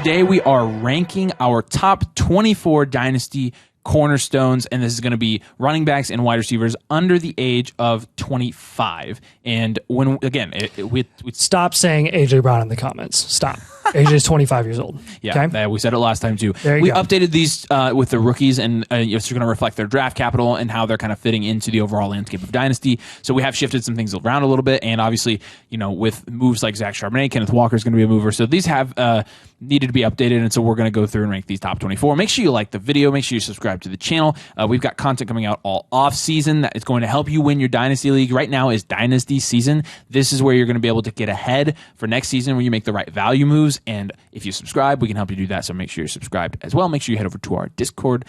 today we are ranking our top 24 Dynasty cornerstones, and this is going to be running backs and wide receivers under the age of 25. And when again, we stop saying AJ Brown in the comments. Stop. AJ's 25 years old. Yeah, okay? We said it last time too. We updated these with the rookies, and it's going to reflect their draft capital and how they're kind of fitting into the overall landscape of Dynasty. So we have shifted some things around a little bit, and obviously, with moves like Zach Charbonnet, Kenneth Walker is going to be a mover. So these have needed to be updated, and so we're going to go through and rank these top 24. Make sure you like the video. Make sure you subscribe to the channel. We've got content coming out all off season that is going to help you win your Dynasty League. Right now is Dynasty season. This is where you're going to be able to get ahead for next season, where you make the right value moves. And if you subscribe, we can help you do that. So make sure you're subscribed as well. Make sure you head over to our Discord,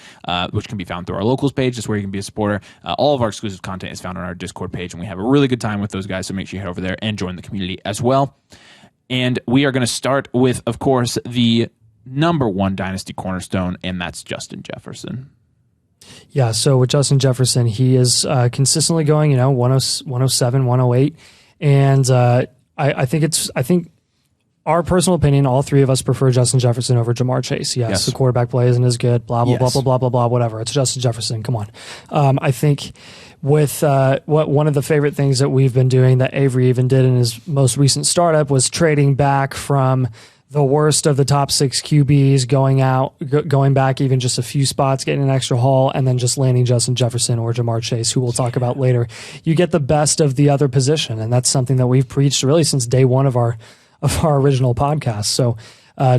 which can be found through our locals page. That's where you can be a supporter. All of our exclusive content is found on our Discord page, and we have a really good time with those guys. So make sure you head over there and join the community as well. And we are going to start with, of course, the number one Dynasty cornerstone, and that's Justin Jefferson. Yeah, so with Justin Jefferson, he is consistently going, 107, 108. And I think our personal opinion, all three of us prefer Justin Jefferson over Jamar Chase. Yes, the quarterback play isn't as good, blah, blah, blah, blah, blah, blah, blah, whatever. It's Justin Jefferson. Come on. I think with one of the favorite things that we've been doing that Avery even did in his most recent startup was trading back from the worst of the top 6 QBs, going back even just a few spots, getting an extra haul, and then just landing Justin Jefferson or Jamar Chase, who we'll talk about later. You get the best of the other position, and that's something that we've preached really since day one of our original podcast. So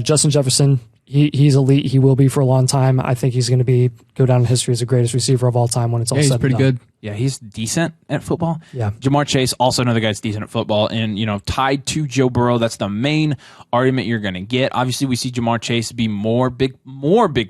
Justin Jefferson, he's elite. He will be for a long time. I think he's going to go down in history as the greatest receiver of all time when it's all said and done. He's pretty good. Yeah, he's decent at football. Yeah. Jamar Chase, also another guy that's decent at football. And, tied to Joe Burrow, that's the main argument you're going to get. Obviously, we see Jamar Chase be more big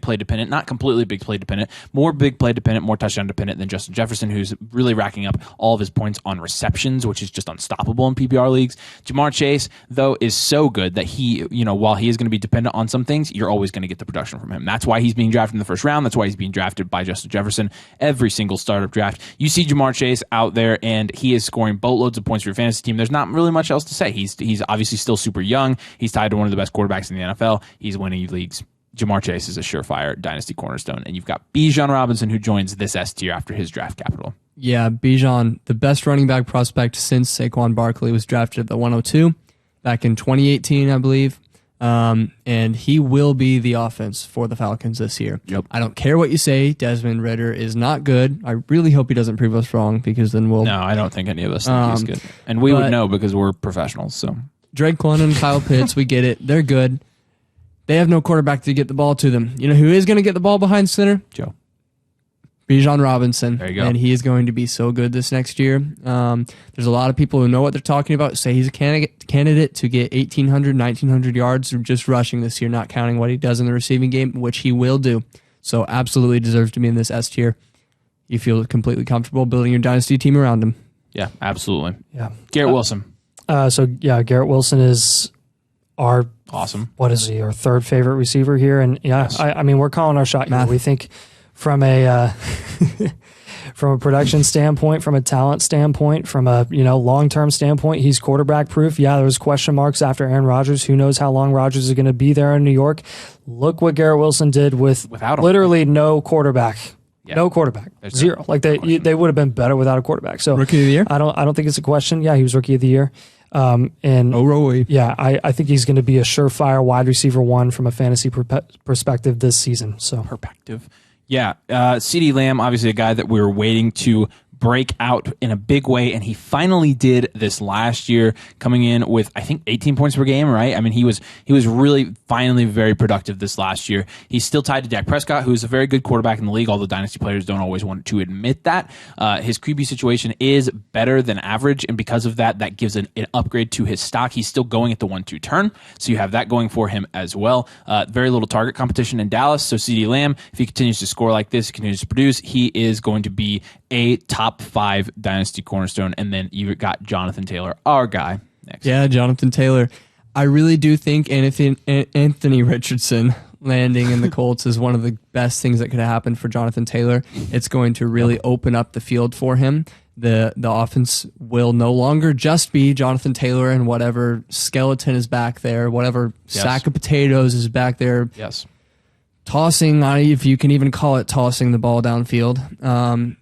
play dependent, not completely big play dependent, more big play dependent, more touchdown dependent than Justin Jefferson, who's really racking up all of his points on receptions, which is just unstoppable in PPR leagues. Jamar Chase, though, is so good that he, while he is going to be dependent on some things, you're always going to get the production from him. That's why he's being drafted in the first round. That's why he's being drafted by Justin Jefferson every single startup draft. You see Jamar Chase out there, and he is scoring boatloads of points for your fantasy team. There's not really much else to say. He's obviously still super young. He's tied to one of the best quarterbacks in the NFL. He's winning leagues. Jamar Chase is a surefire Dynasty cornerstone. And you've got Bijan Robinson, who joins this S tier after his draft capital. Yeah, Bijan, the best running back prospect since Saquon Barkley was drafted at the 102 back in 2018, I believe. And he will be the offense for the Falcons this year. Yep. I don't care what you say. Desmond Ridder is not good. I really hope he doesn't prove us wrong, because then we'll... No, I don't think any of us think he's good. And we would know because we're professionals. So Drake London, Kyle Pitts, we get it. They're good. They have no quarterback to get the ball to them. You know who is going to get the ball behind center? Joe. Bijan Robinson. There you go. And he is going to be so good this next year. There's a lot of people who know what they're talking about, say he's a candidate to get 1,800, 1,900 yards just rushing this year, not counting what he does in the receiving game, which he will do. So absolutely deserves to be in this S tier. You feel completely comfortable building your Dynasty team around him. Yeah, absolutely. Yeah. Garrett Wilson. Garrett Wilson is our... Awesome. What is he? Our third favorite receiver here. And Yes. I mean, we're calling our shot here. We think... From a from a production standpoint, from a talent standpoint, from a long-term standpoint, he's quarterback proof. Yeah, there was question marks after Aaron Rodgers. Who knows how long Rodgers is going to be there in New York? Look what Garrett Wilson did without him. Literally no quarterback. Yeah. No quarterback. There's zero. Like they would have been better without a quarterback. So Rookie of the year? I don't think it's a question. Yeah, he was Rookie of the Year. I think he's going to be a surefire wide receiver one from a fantasy perspective this season. So perspective. Yeah, CeeDee Lamb, obviously a guy that we were waiting to break out in a big way, and he finally did this last year, coming in with, I think, 18 points per game, right? I mean, he was really finally very productive this last year. He's still tied to Dak Prescott, who's a very good quarterback in the league, although Dynasty players don't always want to admit that. His QB situation is better than average, and because of that, that gives an upgrade to his stock. He's still going at the 1-2 turn, so you have that going for him as well. Very little target competition in Dallas, so CeeDee Lamb, if he continues to score like this, continues to produce, he is going to be a top 5 Dynasty cornerstone. And then you got Jonathan Taylor, our guy, next. Yeah, Jonathan Taylor. I really do think Anthony Richardson landing in the Colts is one of the best things that could happen for Jonathan Taylor. It's going to really open up the field for him. The offense will no longer just be Jonathan Taylor and whatever skeleton is back there, whatever sack of potatoes is back there. Yes. Tossing, if you can even call it tossing the ball downfield.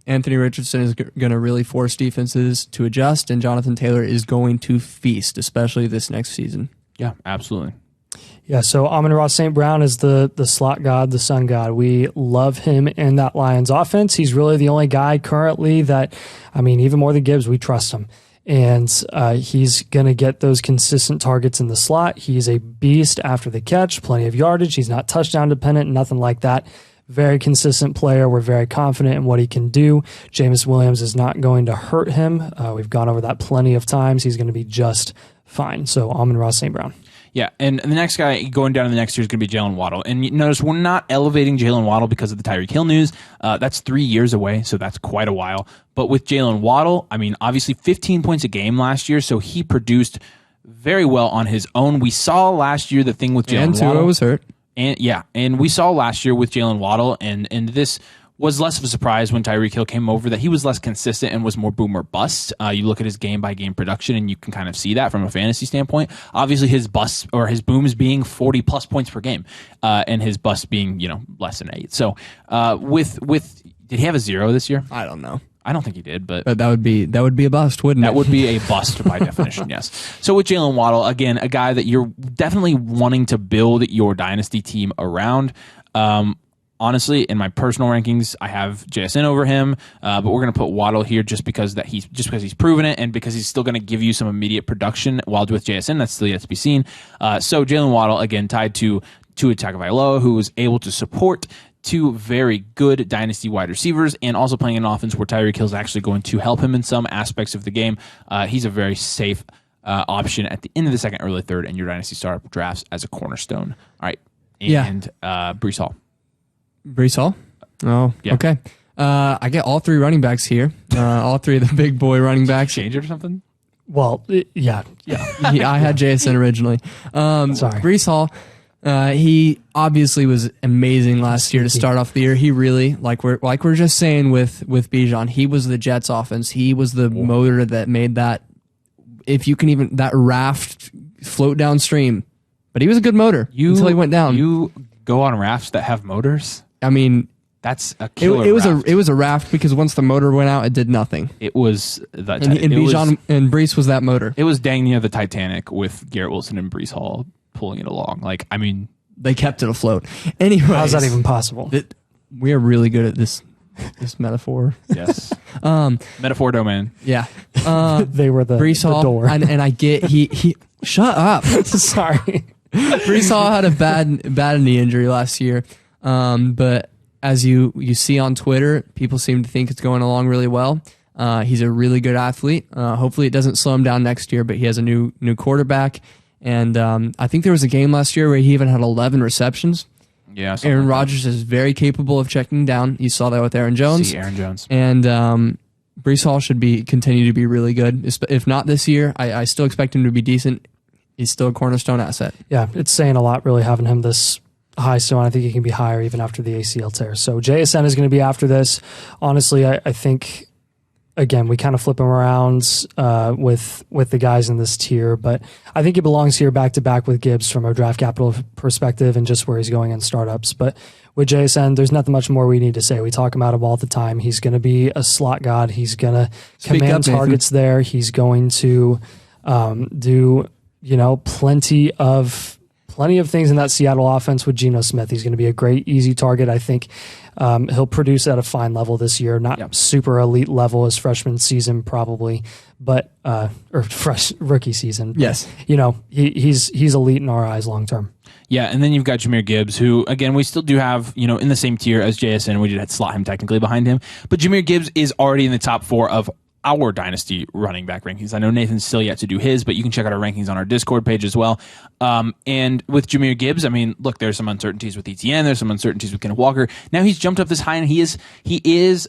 Anthony Richardson is going to really force defenses to adjust, and Jonathan Taylor is going to feast, especially this next season. Yeah, absolutely. Yeah, so Amon-Ra St. Brown is the slot god, the sun god. We love him in that Lions offense. He's really the only guy currently that, I mean, even more than Gibbs, we trust him. And he's going to get those consistent targets in the slot. He's a beast after the catch, plenty of yardage. He's not touchdown dependent, nothing like that. Very consistent player. We're very confident in what he can do. Jameis Williams is not going to hurt him. We've gone over that plenty of times. He's going to be just fine. So Amon-Ra St. Brown. Yeah, and the next guy going down to the next year is going to be Jalen Waddle. And you notice we're not elevating Jalen Waddle because of the Tyreek Hill news. That's 3 years away, so that's quite a while. But with Jalen Waddle, I mean, obviously 15 points a game last year, so he produced very well on his own. We saw last year the thing with Jalen Waddle. And Tua was hurt. And we saw last year with Jalen Waddle, and this was less of a surprise when Tyreek Hill came over, that he was less consistent and was more boom or bust. You look at his game-by-game production, and you can kind of see that from a fantasy standpoint. Obviously, his busts or his booms being 40-plus points per game, and his busts being, less than 8. So, did he have a 0 this year? I don't know. I don't think he did, but that would be a bust, wouldn't it? That would be a bust by definition, yes. So with Jalen Waddle, again, a guy that you're definitely wanting to build your dynasty team around. Honestly, in my personal rankings, I have JSN over him, but we're going to put Waddle here just because he's proven it, and because he's still going to give you some immediate production. While with JSN, that's still yet to be seen. So Jalen Waddle, again, tied to Tua Tagovailoa, who was able to support two very good dynasty wide receivers, and also playing an offense where Tyreek Hill is actually going to help him in some aspects of the game. He's a very safe option at the end of the second, early third, in your dynasty startup drafts as a cornerstone. All right, and Breece Hall. Breece Hall? Oh, yeah. Okay. I get all 3 running backs here. All 3 of the big boy running backs. Change it or something? Well, yeah. I had JSN originally. Sorry. Breece Hall, he obviously was amazing last year to start off the year. He really, like we're just saying with Bijan, he was the Jets offense. He was the motor that made that, if you can even, that raft float downstream. But he was a good motor until he went down. You go on rafts that have motors? I mean, that's a killer. It was a raft because once the motor went out, it did nothing. It was and Bijan and Breece was that motor. It was dang near the Titanic with Garrett Wilson and Breece Hall pulling it along. Like, I mean, they kept it afloat. Anyway, how's that even possible? We are really good at this metaphor. Yes. Metaphor domain. Yeah. They were the Breece Hall, door. and I get he shut up. Sorry. Breece Hall had a bad knee injury last year. But as you see on Twitter, people seem to think it's going along really well. He's a really good athlete. Hopefully it doesn't slow him down next year, but he has a new quarterback. And I think there was a game last year where he even had 11 receptions. Yeah. Aaron Rodgers is very capable of checking down. You saw that with Aaron Jones. Aaron Jones. And Breece Hall should continue to be really good. If not this year, I still expect him to be decent. He's still a cornerstone asset. Yeah, it's saying a lot really having him this high still, and I think he can be higher even after the ACL tear. So JSN is going to be after this. Honestly, I think, again, we kind of flip him around with the guys in this tier, but I think he belongs here back-to-back with Gibbs from a draft capital perspective and just where he's going in startups. But with JSN, there's nothing much more we need to say. We talk about him all the time. He's going to be a slot god. He's going to command targets there. He's going to do plenty of things in that Seattle offense with Geno Smith. He's going to be a great, easy target. I think he'll produce at a fine level this year, not super elite level his freshman season probably, but or fresh rookie season. Yes, he's elite in our eyes long term. Yeah, and then you've got Jahmyr Gibbs, who, again, we still do have, in the same tier as JSN. We did slot him technically behind him. But Jahmyr Gibbs is already in the top 4 of our dynasty running back rankings. I know Nathan's still yet to do his, but you can check out our rankings on our Discord page as well. And with Jahmyr Gibbs, I mean, look, there's some uncertainties with ETN. There's some uncertainties with Kenneth Walker. Now he's jumped up this high, and he is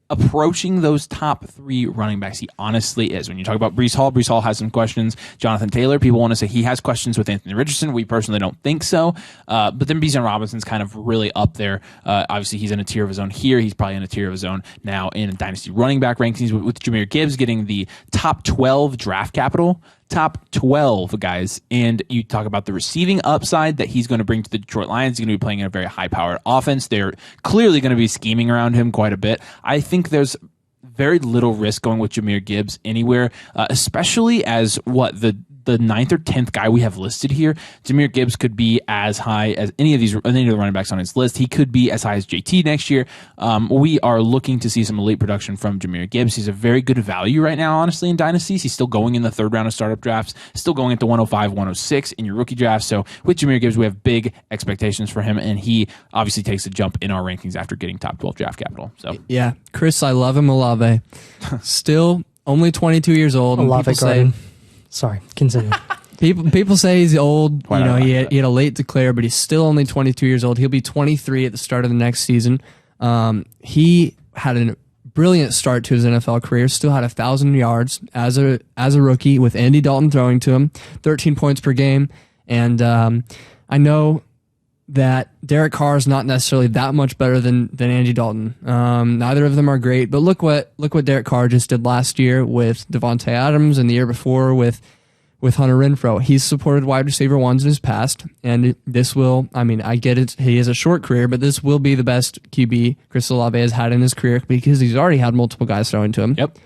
approaching those top 3 running backs. He honestly is. When you talk about Breece Hall has some questions. Jonathan Taylor, people want to say he has questions with Anthony Richardson. We personally don't think so. But then Bijan Robinson's kind of really up there. Obviously, he's in a tier of his own here. He's probably in a tier of his own now in Dynasty running back rankings with Jahmyr Gibbs getting the top 12 draft capital. Top 12 guys, and you talk about the receiving upside that he's going to bring to the Detroit Lions. He's going to be playing in a very high-powered offense. They're clearly going to be scheming around him quite a bit. I think there's very little risk going with Jahmyr Gibbs anywhere, especially as the 9th or 10th guy we have listed here. Jahmyr Gibbs could be as high as any of the running backs on his list. He could be as high as JT next year. We are looking to see some elite production from Jahmyr Gibbs. He's a very good value right now, honestly, in dynasties. He's still going in the 3rd round of startup drafts, still going at the 105, 106 in your rookie draft. So with Jahmyr Gibbs, we have big expectations for him, and he obviously takes a jump in our rankings after getting top 12 draft capital. So yeah, Chris, I love him, Olave. Still only 22 years old. Olave Garden. Sorry, continue. People say he's old. He had a late declare, but he's still only 22 years old. He'll be 23 at the start of the next season. He had a brilliant start to his NFL career. Still had 1,000 yards as a rookie with Andy Dalton throwing to him, 13 points per game. And I know that Derek Carr is not necessarily that much better than Andy Dalton. Neither of them are great, but look what Derek Carr just did last year with Devontae Adams and the year before with Hunter Renfrow. He's supported wide receiver ones in his past, and this will, I get it, he has a short career, but this will be the best QB Chris Olave has had in his career because he's already had multiple guys throwing to him. Yep.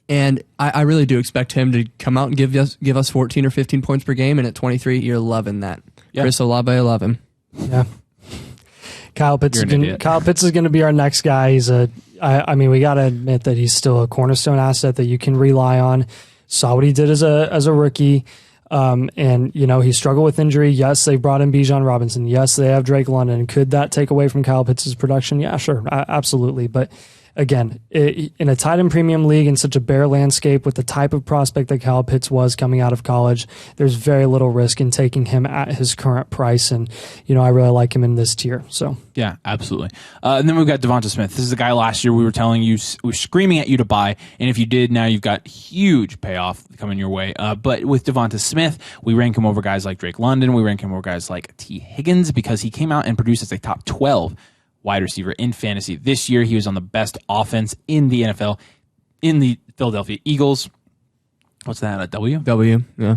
And I really do expect him to come out and give us 14 or 15 points per game, and at 23, you're loving that. Yeah. Chris Olave, I love him. Yeah. Kyle Pitts is going to be our next guy. He's we got to admit that he's still a cornerstone asset that you can rely on. Saw what he did as a rookie. And he struggled with injury. Yes, they brought in Bijan Robinson. Yes, they have Drake London. Could that take away from Kyle Pitts' production? Yeah, sure. Absolutely. But again, in a tight end premium league in such a bare landscape with the type of prospect that Kyle Pitts was coming out of college, there's very little risk in taking him at his current price. And, I really like him in this tier. So yeah, absolutely. And then we've got Devonta Smith. This is the guy last year we were telling you, we were screaming at you to buy. And if you did, now you've got huge payoff coming your way. But with Devonta Smith, we rank him over guys like Drake London. We rank him over guys like T. Higgins because he came out and produced as a top 12 wide receiver in fantasy. This year, he was on the best offense in the NFL in the Philadelphia Eagles. What's that, a W? W, yeah.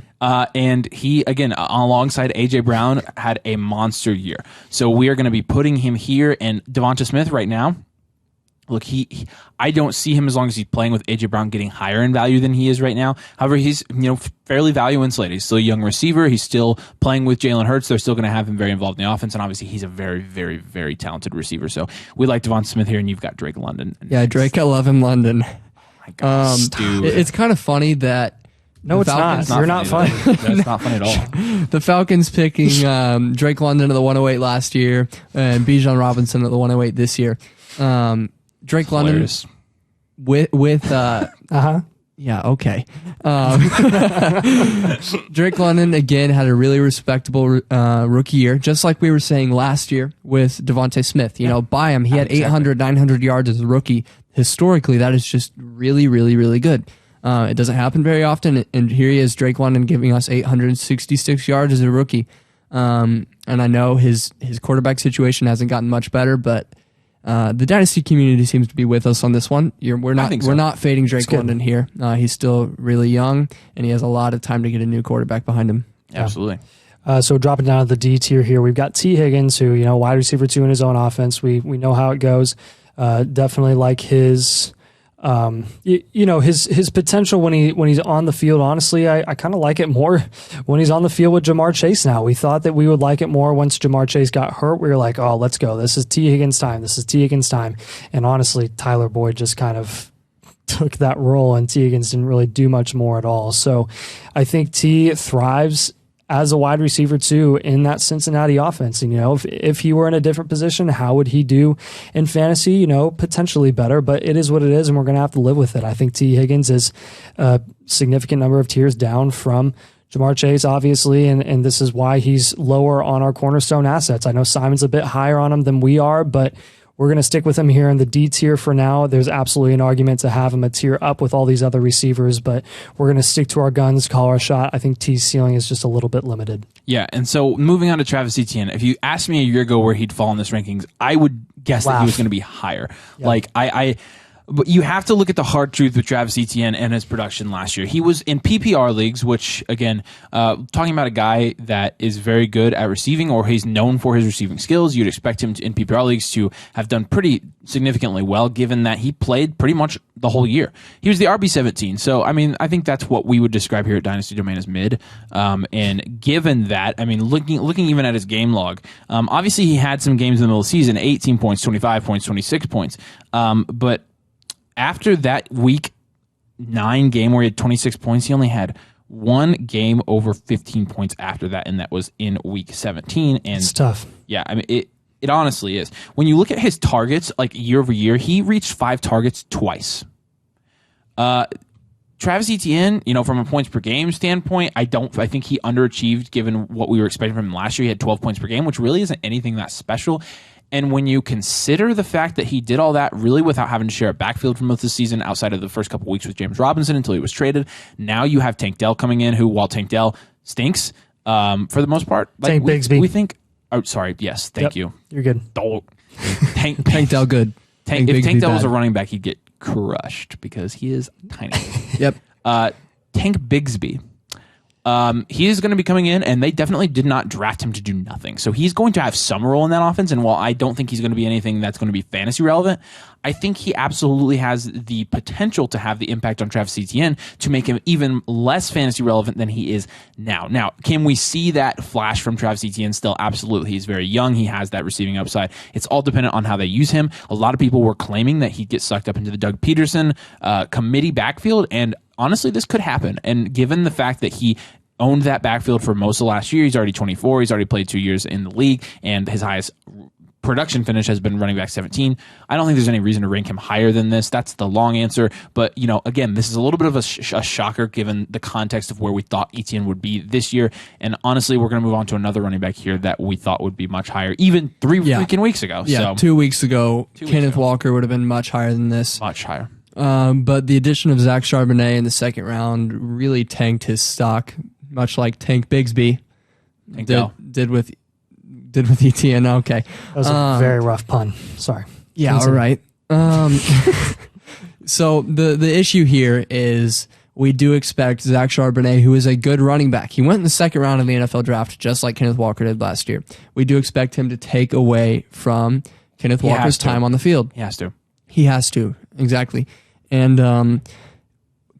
And he, again, alongside A.J. Brown, had a monster year. So we are going to be putting him here. And Devonta Smith right now, look, I don't see him as long as he's playing with A.J. Brown getting higher in value than he is right now. However, he's fairly value insulated. He's still a young receiver. He's still playing with Jalen Hurts. They're still going to have him very involved in the offense, and obviously he's a very, very, very talented receiver. So we like Devonta Smith here, and you've got Drake London. Yeah, Drake, I love him, London. My gosh, dude. It's kind of funny that no, it's not. You're not funny. That's not funny at all. The Falcons picking Drake London at the 108 last year and Bijan Robinson at the 108 this year. Drake London with yeah, okay. Drake London again had a really respectable rookie year, just like we were saying last year with Devontae Smith. Buy him. He had 800, 900 yards as a rookie. Historically, that is just really, really, really good. It doesn't happen very often, and here he is, Drake London, giving us 866 yards as a rookie. And I know his quarterback situation hasn't gotten much better, but the Dynasty community seems to be with us on this one. We're not fading Drake London here. He's still really young, and he has a lot of time to get a new quarterback behind him. Absolutely. So dropping down to the D tier here, we've got T. Higgins, who wide receiver 2 in his own offense. We know how it goes. Definitely like his. His potential when he's on the field. Honestly, I kind of like it more when he's on the field with Jamar Chase now. We thought that we would like it more once Jamar Chase got hurt. We were like, oh, let's go. This is T. Higgins time. And honestly, Tyler Boyd just kind of took that role, and T. Higgins didn't really do much more at all. So I think T thrives as a wide receiver too in that Cincinnati offense. And, if he were in a different position, how would he do in fantasy? Potentially better, but it is what it is, and we're going to have to live with it. I think T. Higgins is a significant number of tiers down from Jamar Chase, obviously, and this is why he's lower on our cornerstone assets. I know Simon's a bit higher on him than we are, but We're going to stick with him here in the D tier for now. There's absolutely an argument to have him a tier up with all these other receivers, but we're going to stick to our guns, call our shot. I think T's ceiling is just a little bit limited. Yeah, and so moving on to Travis Etienne, if you asked me a year ago where he'd fall in this rankings, I would guess that he was going to be higher. Yep. Like but you have to look at the hard truth with Travis Etienne and his production last year. He was in PPR leagues, which, again, talking about a guy that is very good at receiving, or he's known for his receiving skills, you'd expect him in PPR leagues to have done pretty significantly well, given that he played pretty much the whole year. He was the RB17. So, I mean, I think that's what we would describe here at Dynasty Domain as mid. And given that, I mean, looking even at his game log, obviously he had some games in the middle of the season, 18 points, 25 points, 26 points. But after that week 9 game where he had 26 points, he only had one game over 15 points after that, and that was in week 17. And it's tough. Yeah, I mean, it honestly is. When you look at his targets, like year over year, he reached 5 targets twice. Travis Etienne, from a points per game standpoint, I think he underachieved given what we were expecting from him last year. He had 12 points per game, which really isn't anything that special. And when you consider the fact that he did all that really without having to share a backfield for most of the season outside of the first couple weeks with James Robinson until he was traded, now you have Tank Dell coming in, who, while Tank Dell stinks for the most part, Tank Bigsby. We think. Oh, sorry. Yes, thank you. You're good. Tank Dell good. If Tank Dell was a running back, he'd get crushed because he is tiny. Yep. Tank Bigsby. He is going to be coming in, and they definitely did not draft him to do nothing. So he's going to have some role in that offense, and while I don't think he's going to be anything that's going to be fantasy relevant, I think he absolutely has the potential to have the impact on Travis Etienne to make him even less fantasy relevant than he is now. Now, can we see that flash from Travis Etienne still? Absolutely. He's very young. He has that receiving upside. It's all dependent on how they use him. A lot of people were claiming that he'd get sucked up into the Doug Peterson committee backfield, and honestly, this could happen. And given the fact that he owned that backfield for most of last year, he's already 24, he's already played 2 years in the league, and his highest production finish has been running back 17. I don't think there's any reason to rank him higher than this. That's the long answer. But, again, this is a little bit of a shocker given the context of where we thought Etienne would be this year. And honestly, we're going to move on to another running back here that we thought would be much higher, even 3 freaking weeks ago. Yeah, so, 2 weeks ago, Kenneth Walker would have been much higher than this. Much higher. But the addition of Zach Charbonnet in the second round really tanked his stock, much like Tank Bigsby did with Etienne. Okay, that was a very rough pun. Sorry. Yeah. All right. So the issue here is we do expect Zach Charbonnet, who is a good running back. He went in the second round of the NFL draft, just like Kenneth Walker did last year. We do expect him to take away from Kenneth Walker's time on the field. He has to. He has to. Exactly. And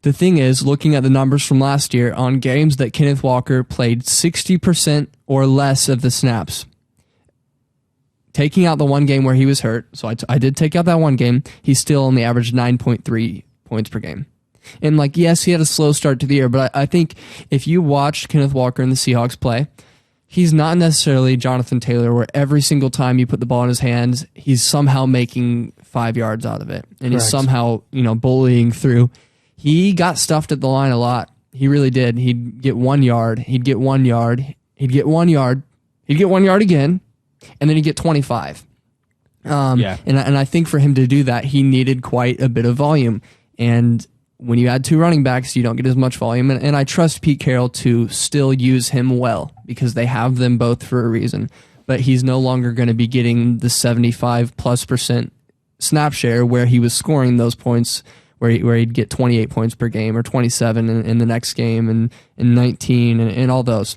the thing is, looking at the numbers from last year on games that Kenneth Walker played 60% or less of the snaps, taking out the one game where he was hurt, so I did take out that one game, he's still on the average 9.3 points per game. And yes, he had a slow start to the year, but I think if you watched Kenneth Walker and the Seahawks play, he's not necessarily Jonathan Taylor, where every single time you put the ball in his hands, he's somehow making 5 yards out of it. And He's somehow, bullying through. He got stuffed at the line a lot. He really did. He'd get 1 yard. He'd get 1 yard. He'd get 1 yard. He'd get 1 yard again. And then he'd get 25. And I think for him to do that, he needed quite a bit of volume. And when you add 2 running backs, you don't get as much volume. And I trust Pete Carroll to still use him well because they have them both for a reason. But he's no longer going to be getting the 75+% snap share where he was scoring those points, where he'd get 28 points per game or 27 in the next game and 19 and all those.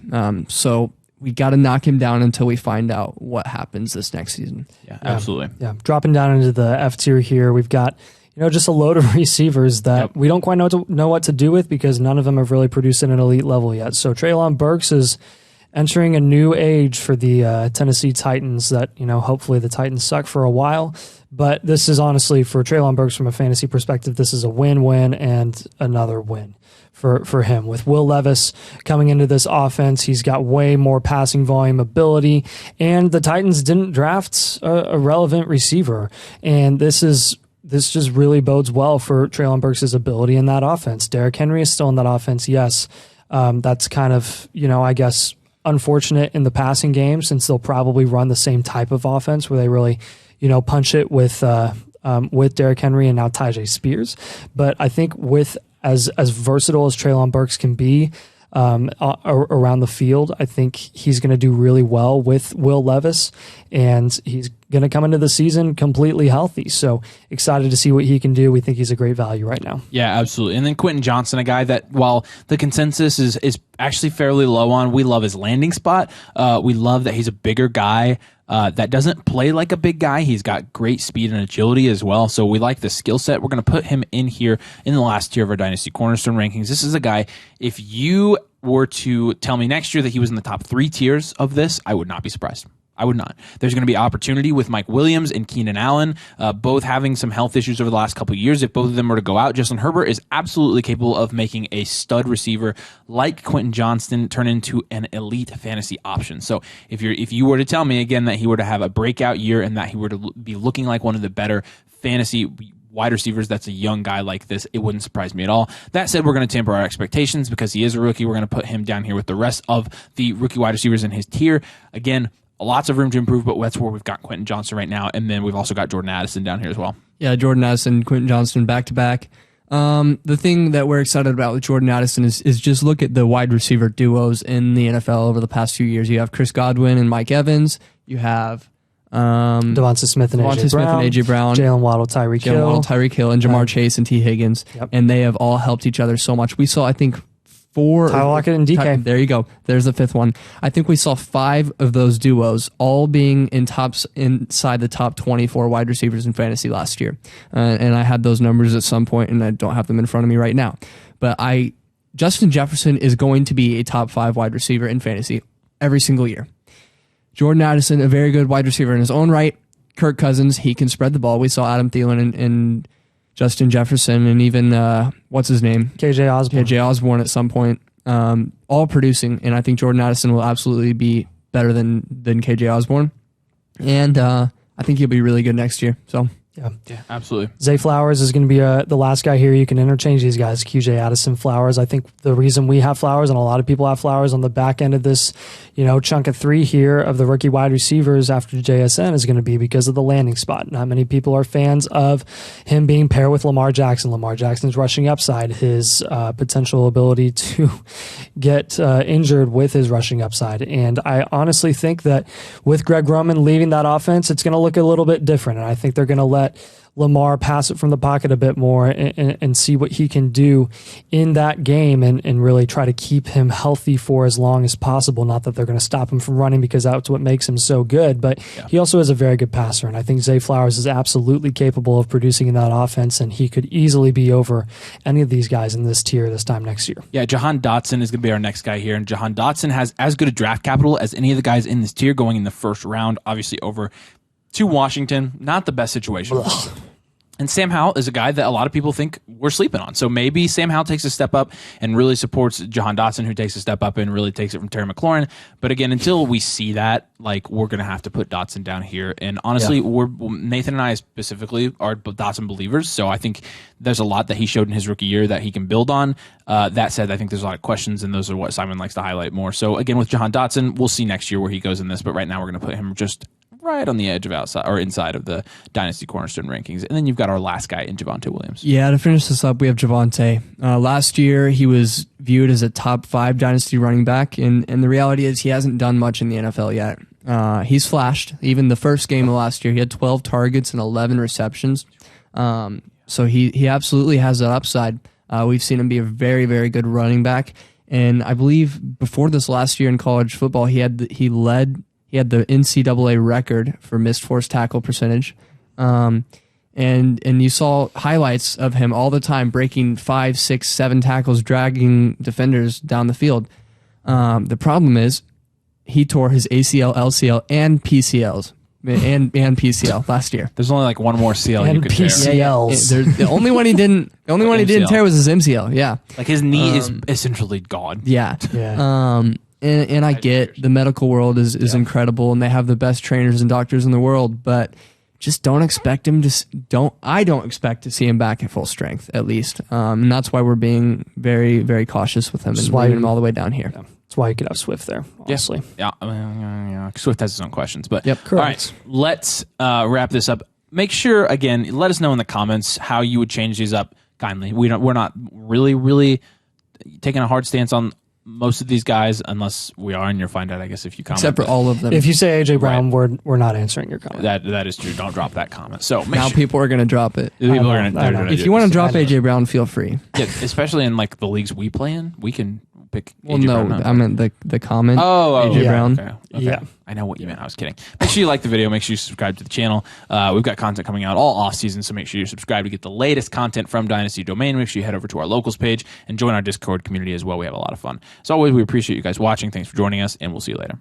So we got to knock him down until we find out what happens this next season. Yeah, absolutely. Yeah, dropping down into the F tier here, we've got just a load of receivers that we don't quite know what to do with because none of them have really produced at an elite level yet. So Treylon Burks is entering a new age for the Tennessee Titans that, hopefully the Titans suck for a while. But this is honestly, for Treylon Burks from a fantasy perspective, this is a win-win and another win for him. With Will Levis coming into this offense, he's got way more passing volume ability, and the Titans didn't draft a relevant receiver. And this just really bodes well for Treylon Burks' ability in that offense. Derrick Henry is still in that offense, yes. That's kind of, I guess, unfortunate in the passing game since they'll probably run the same type of offense where they really, punch it with Derrick Henry and now Tyjae Spears. But I think with as versatile as Treylon Burks can be around the field, I think he's going to do really well with Will Levis, and he's going to come into the season completely healthy. So excited to see what he can do. We think he's a great value right now. Yeah, absolutely. And then Quentin Johnson, a guy that while the consensus is actually fairly low on, we love his landing spot. We love that he's a bigger guy. That doesn't play like a big guy. He's got great speed and agility as well. So we like the skill set. We're going to put him in here in the last tier of our Dynasty Cornerstone rankings. This is a guy, if you were to tell me next year that he was in the top 3 tiers of this, I would not be surprised. I would not. There's going to be opportunity with Mike Williams and Keenan Allen, both having some health issues over the last couple of years. If both of them were to go out, Justin Herbert is absolutely capable of making a stud receiver like Quentin Johnston turn into an elite fantasy option. So if you were to tell me again that he were to have a breakout year and that he were to be looking like one of the better fantasy wide receivers, that's a young guy like this, it wouldn't surprise me at all. That said, we're going to temper our expectations because he is a rookie. We're going to put him down here with the rest of the rookie wide receivers in his tier. Again, lots of room to improve, but that's where we've got Quentin Johnson right now, and then we've also got Jordan Addison down here as well. Yeah, Jordan Addison, Quentin Johnson back-to-back. The thing that we're excited about with Jordan Addison is just look at the wide receiver duos in the NFL over the past few years. You have Chris Godwin and Mike Evans. You have Devonta Smith and AJ Brown, Jalen Waddle, Tyreek Hill, and Jamar Chase and T. Higgins. Yep. And they have all helped each other so much. We saw, I think, 4. Tyler Lockett and DK. There you go. There's the 5th one. I think we saw 5 of those duos all being inside the top 24 wide receivers in fantasy last year. And I had those numbers at some point, and I don't have them in front of me right now. But Justin Jefferson is going to be a top 5 wide receiver in fantasy every single year. Jordan Addison, a very good wide receiver in his own right. Kirk Cousins, he can spread the ball. We saw Adam Thielen and Justin Jefferson, and even what's his name? KJ Osborne at some point, all producing, and I think Jordan Addison will absolutely be better than KJ Osborne, and I think he'll be really good next year. So yeah, absolutely. Zay Flowers is going to be the last guy here. You can interchange these guys, QJ Addison, Flowers. I think the reason we have Flowers, and a lot of people have Flowers on the back end of this, chunk of 3 here of the rookie wide receivers after JSN is going to be because of the landing spot. Not many people are fans of him being paired with Lamar Jackson. Lamar Jackson's rushing upside, his potential ability to get injured with his rushing upside. And I honestly think that with Greg Roman leaving that offense, it's going to look a little bit different. And I think they're going to let Lamar pass it from the pocket a bit more and see what he can do in that game and really try to keep him healthy for as long as possible. Not that they're going to stop him from running because that's what makes him so good, but he also is a very good passer. And I think Zay Flowers is absolutely capable of producing in that offense, and he could easily be over any of these guys in this tier this time next year. Yeah, Jahan Dotson is going to be our next guy here, and Jahan Dotson has as good a draft capital as any of the guys in this tier going in the first round, obviously over to Washington. Not the best situation. And Sam Howell is a guy that a lot of people think we're sleeping on. So maybe Sam Howell takes a step up and really supports Jahan Dotson, who takes a step up and really takes it from Terry McLaurin. But again, until we see that, we're going to have to put Dotson down here. And honestly, Nathan and I specifically are Dotson believers. So I think there's a lot that he showed in his rookie year that he can build on. That said, I think there's a lot of questions, and those are what Simon likes to highlight more. So again, with Jahan Dotson, we'll see next year where he goes in this. But right now, we're going to put him just right on the edge of outside or inside of the Dynasty Cornerstone rankings. And then you've got our last guy in Javonte Williams. Yeah, to finish this up, we have Javonte. Last year, he was viewed as a top 5 Dynasty running back, and the reality is he hasn't done much in the NFL yet. He's flashed. Even the first game of last year, he had 12 targets and 11 receptions. So he absolutely has that upside. We've seen him be a very, very good running back. And I believe before this last year in college football, he had the NCAA record for missed forced tackle percentage. And you saw highlights of him all the time breaking 5, 6, 7 tackles, dragging defenders down the field. The problem is he tore his ACL, LCL, and PCLs. And PCL last year. There's only one more CL and you could PCLs. tear. The only one he didn't tear was his MCL. Yeah. His knee is essentially gone. Yeah. And I get the medical world is incredible, and they have the best trainers and doctors in the world, but just don't expect him to. I don't expect to see him back at full strength, at least, and that's why we're being very, very cautious with him and leaving him all the way down here. Yeah. That's why you could have Swift there, honestly. Yeah. Swift has his own questions, but Yep. All right, let's wrap this up. Make sure again, let us know in the comments how you would change these up. Kindly, we're not really taking a hard stance on most of these guys unless we are, and you'll find out, I guess, if you comment. Except for all of them. If you say AJ Brown, we're not answering your comment. That is true. Don't drop that comment. So now people are going to drop it. People are going to. If you want to drop AJ Brown, feel free. Yeah, especially in like the leagues we play in, we can pick. Well, AJ no, Brown. I meant the comment. AJ Brown. Okay. Yeah. I know what you meant. I was kidding. Make sure you like the video. Make sure you subscribe to the channel. We've got content coming out all off season, so make sure you subscribe to get the latest content from Dynasty Domain. Make sure you head over to our locals page and join our Discord community as well. We have a lot of fun. As always, we appreciate you guys watching. Thanks for joining us, and we'll see you later.